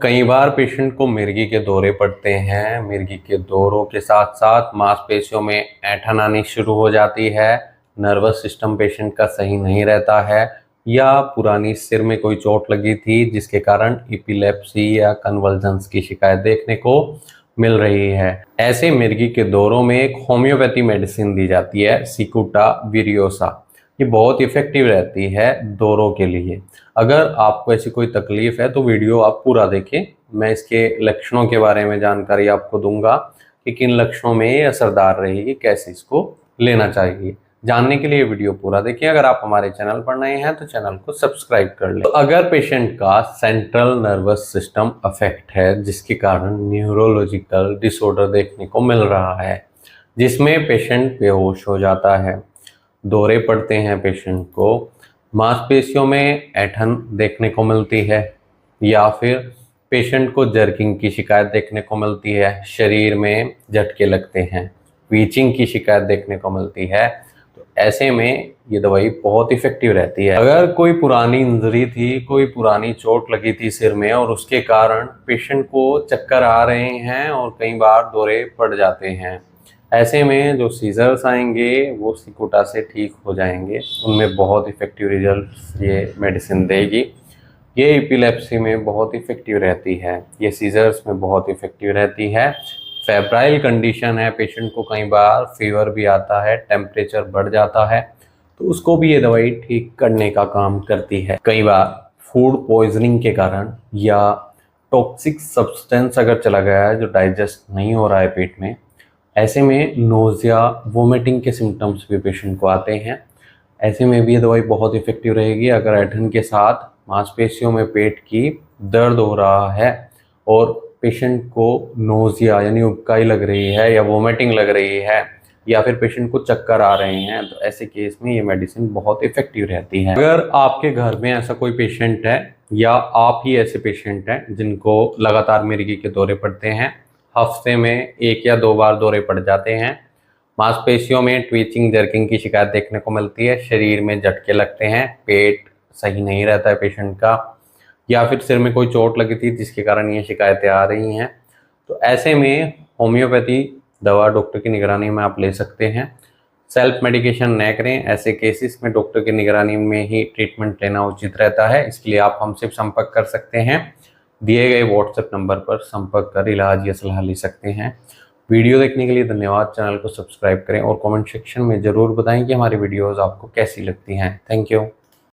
कई बार पेशेंट को मिर्गी के दौरे पड़ते हैं। मिर्गी के दौरों के साथ साथ मांसपेशियों में ऐंठन आनी शुरू हो जाती है, नर्वस सिस्टम पेशेंट का सही नहीं रहता है, या पुरानी सिर में कोई चोट लगी थी जिसके कारण एपिलेप्सी या कन्वल्जन्स की शिकायत देखने को मिल रही है। ऐसे मिर्गी के दौरों में एक होम्योपैथी मेडिसिन दी जाती है, सिकुटा विरियोसा। ये बहुत इफेक्टिव रहती है दौरों के लिए। अगर आपको ऐसी कोई तकलीफ है तो वीडियो आप पूरा देखें। मैं इसके लक्षणों के बारे में जानकारी आपको दूंगा कि किन लक्षणों में ये असरदार रहेगी, कैसे इसको लेना चाहिए। जानने के लिए वीडियो पूरा देखिए। अगर आप हमारे चैनल पर नए हैं तो चैनल को सब्सक्राइब कर लें। तो अगर पेशेंट का सेंट्रल नर्वस सिस्टम अफेक्ट है जिसके कारण न्यूरोलॉजिकल डिसऑर्डर देखने को मिल रहा है, जिसमें पेशेंट बेहोश हो जाता है, दौरे पड़ते हैं पेशेंट को, मांसपेशियों में ऐंठन देखने को मिलती है, या फिर पेशेंट को जर्किंग की शिकायत देखने को मिलती है, शरीर में झटके लगते हैं, ट्वीचिंग की शिकायत देखने को मिलती है, तो ऐसे में ये दवाई बहुत इफेक्टिव रहती है। अगर कोई पुरानी इंजरी थी, कोई पुरानी चोट लगी थी सिर में और उसके कारण पेशेंट को चक्कर आ रहे हैं और कई बार दौरे पड़ जाते हैं, ऐसे में जो सीजर्स आएंगे वो सिकुटा से ठीक हो जाएंगे। उनमें बहुत इफेक्टिव रिजल्ट ये मेडिसिन देगी। ये एपिलेप्सी में बहुत इफेक्टिव रहती है, ये सीजर्स में बहुत इफेक्टिव रहती है। फेब्राइल कंडीशन है, पेशेंट को कई बार फीवर भी आता है, टेम्परेचर बढ़ जाता है, तो उसको भी ये दवाई ठीक करने का काम करती है। कई बार फूड पॉइजनिंग के कारण या टॉक्सिक सब्सटेंस अगर चला गया है जो डाइजेस्ट नहीं हो रहा है पेट में, ऐसे में नोज़िया, वोमिटिंग के सिम्टम्स भी पेशेंट को आते हैं। ऐसे में भी ये दवाई बहुत इफेक्टिव रहेगी। अगर ऐंठन के साथ मांसपेशियों में पेट की दर्द हो रहा है और पेशेंट को नोज़िया यानी उबकाई लग रही है या वोमिटिंग लग रही है, या फिर पेशेंट को चक्कर आ रहे हैं, तो ऐसे केस में ये मेडिसिन बहुत इफेक्टिव रहती है। अगर आपके घर में ऐसा कोई पेशेंट है या आप ही ऐसे पेशेंट हैं जिनको लगातार मिर्गी के दौरे पड़ते हैं, हफ्ते में 1 या 2 बार दौरे पड़ जाते हैं, मांसपेशियों में ट्वीचिंग, जर्किंग की शिकायत देखने को मिलती है, शरीर में झटके लगते हैं, पेट सही नहीं रहता है पेशेंट का, या फिर सिर में कोई चोट लगी थी जिसके कारण ये शिकायतें आ रही हैं, तो ऐसे में होम्योपैथी दवा डॉक्टर की निगरानी में आप ले सकते हैं। सेल्फ मेडिकेशन न करें। ऐसे केसेस में डॉक्टर की निगरानी में ही ट्रीटमेंट लेना उचित रहता है। इसके लिए आप हमसे संपर्क कर सकते हैं। दिए गए व्हाट्सएप नंबर पर संपर्क कर इलाज या सलाह ले सकते हैं। वीडियो देखने के लिए धन्यवाद। चैनल को सब्सक्राइब करें और कमेंट सेक्शन में ज़रूर बताएं कि हमारी वीडियोस आपको कैसी लगती हैं। Thank you.